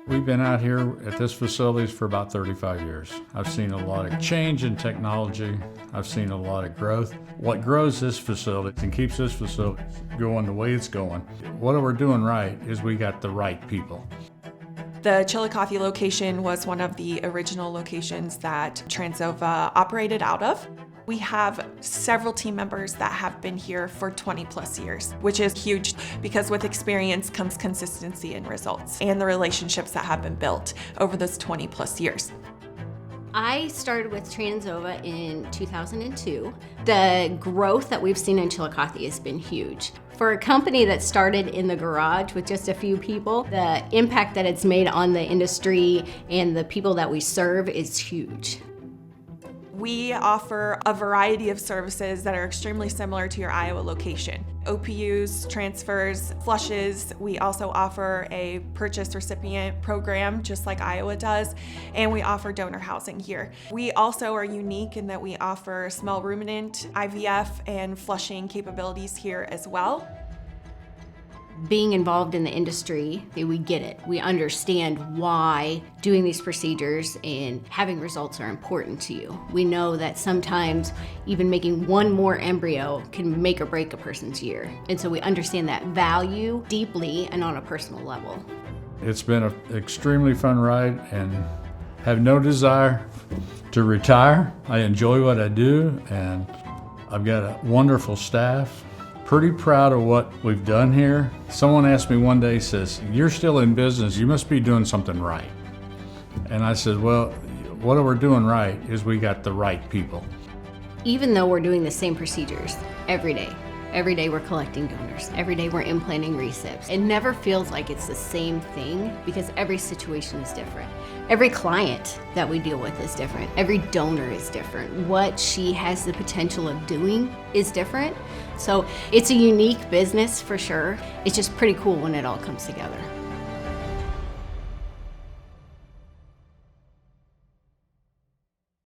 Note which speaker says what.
Speaker 1: We've been out here at this facility for about 35 years. I've seen a lot of change in technology. I've seen a lot of growth. What grows this facility and keeps this facility going the way it's going, what we're doing right is we got the right people.
Speaker 2: The Chillicothe location was one of the original locations that Trans Ova operated out of. We have several team members that have been here for 20 plus years, which is huge because with experience comes consistency in results and the relationships that have been built over those 20 plus years.
Speaker 3: I started with Trans Ova in 2002. The growth that we've seen in Chillicothe has been huge. For a company that started in the garage with just a few people, the impact that it's made on the industry and the people that we serve is huge.
Speaker 2: We offer a variety of services that are extremely similar to your Iowa location. OPUs, transfers, flushes. We also offer a purchase recipient program just like Iowa does, and we offer donor housing here. We also are unique in that we offer small ruminant, IVF, and flushing capabilities here as well.
Speaker 3: Being involved in the industry, we get it. We understand why doing these procedures and having results are important to you. We know that sometimes even making one more embryo can make or break a person's year. And so we understand that value deeply and on a personal level.
Speaker 1: It's been an extremely fun ride and have no desire to retire. I enjoy what I do and I've got a wonderful staff. Pretty proud of what we've done here. Someone asked me one day, says, "You're still in business, you must be doing something right." And I said, well, what we're doing right is we got the right people.
Speaker 3: Even though we're doing the same procedures every day we're collecting donors, every day we're implanting recips, it never feels like it's the same thing because every situation is different. Every client that we deal with is different. Every donor is different. What she has the potential of doing is different. So it's a unique business for sure. It's just pretty cool when it all comes together.